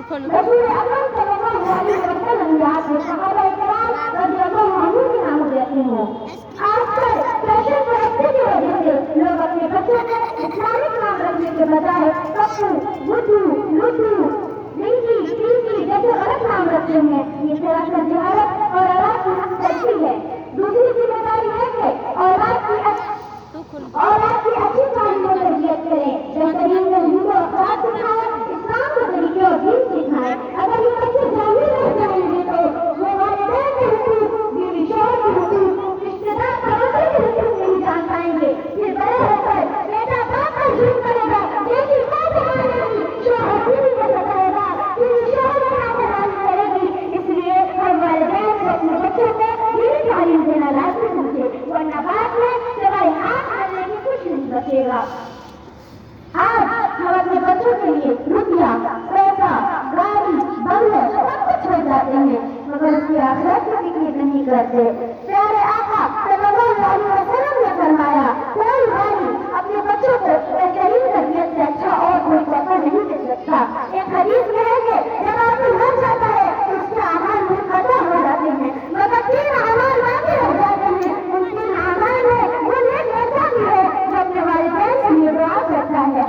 رسول اکرم صلی اللہ علیہ وسلم یاد ہے صحابہ کرام رضی اللہ عنہم کے نام دیتے ہیں. آج کل فیشن پرستی کی وجہ سے لوگ اپنے بچوں کو اسلامک نام رکھنے کے بجائے پپو، گڈو، لڈو، رنکی، پنکی جیسے غلط نام رکھتے ہیں. یہ سراسر جہالت اور اولاد کی حقیقی ہے. دوسری ذمہ داری ہے کہ اولاد کی اچھی تعلیم و تربیت کریں. بہترین تہذیب و اخلاق سکھائیں، اسلام کے طریقے اور دین سکھائیں. اگر یہ بچے جاہل رہ جائیں گے تو وہ والدین کے حقوق، بیوی شوہر کے حقوق، رشتے دار پڑوسی کے حقوق نہیں جان پائیں گے. پھر بڑے ہو کر بیٹا باپ پر ظلم کرے گا، بیٹی ماں کو مارے گی، شوہر بیوی کو ستائے گا، بیوی شوہر کو نافرمانی کرے گی. اس لیے ہم والدین کو اپنے بچوں کو دینی تعلیم دینا لازمی سمجھے، ورنہ بعد میں سوائے ہاتھ ملنے کی کچھ نہیں بچے گا. آج ہم اپنے بچوں کے لیے روپیہ، پیسہ، گاڑی، بنگلے سب کچھ چھوڑ جاتے ہیں مگر اس کی آخرت کی فکر نہیں کرتے. پیارے آقا صلی اللہ علیہ وسلم نے فرمایا کوئی بھائی اپنے بچوں کو بہترین تربیت سے اچھا اور کوئی تحفہ نہیں دے سکتا. ایک حدیث میں ہے کہ جب آدمی مر جاتا ہے تو اس کے اعمال منقطع ہو جاتے ہیں مگر 3 اعمال باقی رہ جاتے ہیں. ان 3 اعمال میں وہ نیک ایسا بھی ہے جو اپنے والدین کے لیے دعا کرتا ہے.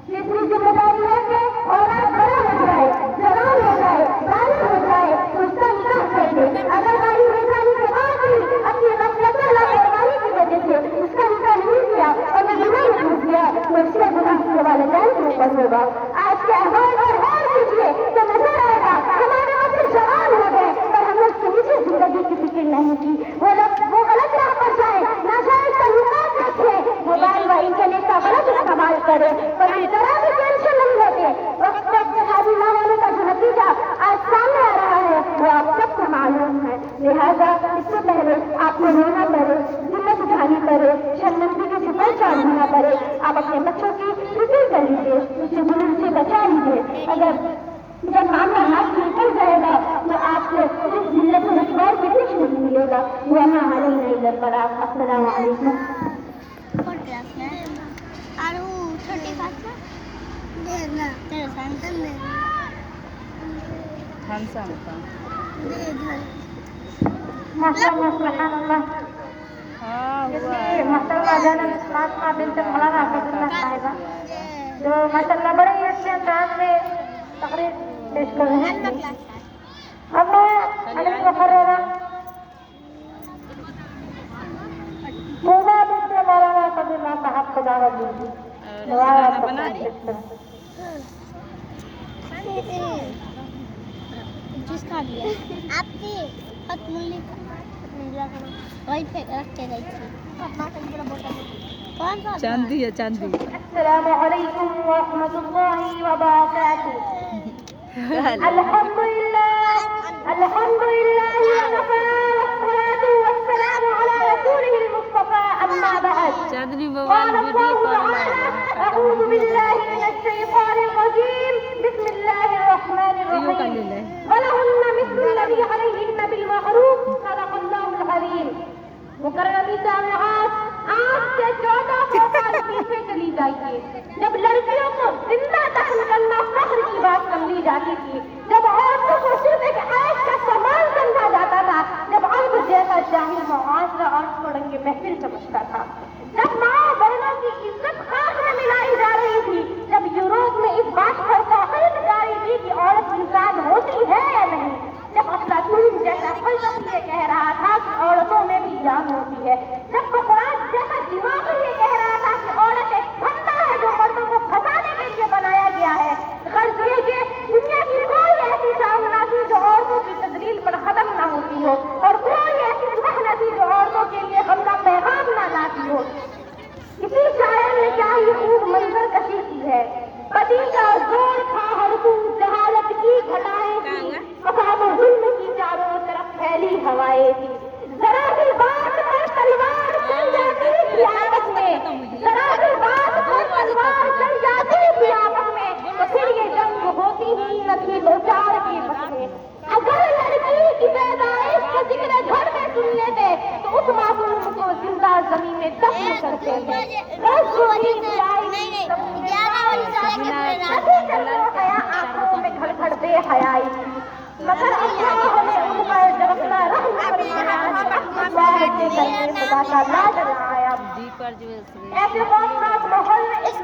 تیسری ذمہ داری ہے کہ اولاد بڑا ہو جائے، جوان ہو جائے، بالغ ہو جائے تو اس کا نکاح کر دے. اگر گاڑی ہو جانے کے بعد بھی اپنی غفلت اور لاپرواہی کی وجہ سے اس کا نکاح نہیں کیا اور وہ گناہ میں گھس گیا تو اس کا گناہ اس کے والدین کے اوپر ہوگا. آج کے احوال پر غور کیجیے تو نظر آئے گا ہمارے بچے جوان ہو گئے پر ہم نے اس کے نیچے زندگی کی فکر نہیں کی. وہ غلط راہ پر جائے، ناجائز تعلقات رکھے، موبائل و انٹرنیٹ کا غلط استعمال کرے پر ہم ذرا بھی ٹینشن نہیں لیتے. وقت پر شادی نہ ہونے کا جو نتیجہ آج سامنے آ رہا ہے وہ آپ سب کو معلوم ہے. لہٰذا اس سے پہلے آپ کو رونا پڑے، ذمت اٹھانی پڑے، شرمندگی سے پریشان ہونا پڑے، آپ اپنے بچوں کی فکر کر لیجیے، اسے گناہ سے بچا لیجیے. اگر جب معاملہ ہاتھ سے نکل جائے گا تو آپ کو اس ذلت و رسوائی سے کچھ نہیں ملے گا. وما علینا الا البلاغ. السلام علیکم. جو ماشاء اللہ بڑے ہی اچھے انداز میں تقریر پیش کر رہے ہیں. اب میں علی مقررہ صوبہ بنت مولانا قدیمہ صاحب کو دعوت دی. جس کا لیا آپ کی ختم وہی پہ رکھ کے گئی تھی. چاندی ہے چاندی. السلام علیکم ورحمۃ اللہ وبرکاتہ. الحمد للہ الحمد للہ والصلاة والسلام علی رسولہ المصطفى. اما بعد چاندنی قال موبائل ویڈیو الله کال تعالى اعوذ باللہ من الشیطان الرجیم بسم اللہ الرحمن الرحیم ولهن مثل الذی علیہن بالمعروف صدق اللہ العظیم. مکرمی سامعات، آج سے 1400 سال پیچھے چلی جائیے جب لڑکیوں کو زندہ دفن کرنا فخر کی بات سمجھی جاتی تھی، جب عورتوں کو صرف ایک عیش کا سامان سمجھا جاتا تھا، جب عرب جیسا جاہل معاشرہ عورت کو رنگ محفل سمجھتا تھا، جب ماں بہنوں کی عزت خاک میں ملائی جا رہی تھی، جب یوروپ میں اس بات پر تاکید جاری تھی کہ عورت انسان ہوتی ہے یا نہیں، جب افلاطون جیسا فلسفی یہ کہہ رہا تھا کہ عورتوں میں بھی جان ہوتی ہے، جب قرآن جیسا دماغ یہ کہہ رہا تھا کہ عورت ایک بندہ ہے جو مردوں کو پھنسانے کے لیے بنایا گیا ہے، غرض یہ کہ دنیا کی کوئی ایسی شام نہ تھی جو عورتوں کی تدلیل پر ختم نہ ہوتی ہو اور کوئی ایسی صبح نہ تھی جو عورتوں کے لیے حملہ پیغام نہ لاتی ہو. کسی شاعر نے کیا ہی خوب منظر کشی کی ہے. بدی کا زور تھا ہر کو، جہالت کی گھٹائیں تھی، فساد و ظلم کی چاروں طرف پھیلی ہوائیں تھی. ذرا سی بات پر تلوار چل جاتی تھی آپس میں، ذرا سی بات پر تلوار چل جاتی تھی آپس میں تو پھر یہ جنگ ہوتی ہی نہ تھی دو چار کے بس میں. اگر لڑکی کی پیدائش کا ذکر گھر میں سن لیتے تو اس معصوم کو زندہ زمین میں دفن کرتے تھے. آنکھوں میں گھڑ گھڑ دے ماشاء اللہ چل رہا ہے اب دی پر جو ایسے خوفناک ماحول میں اس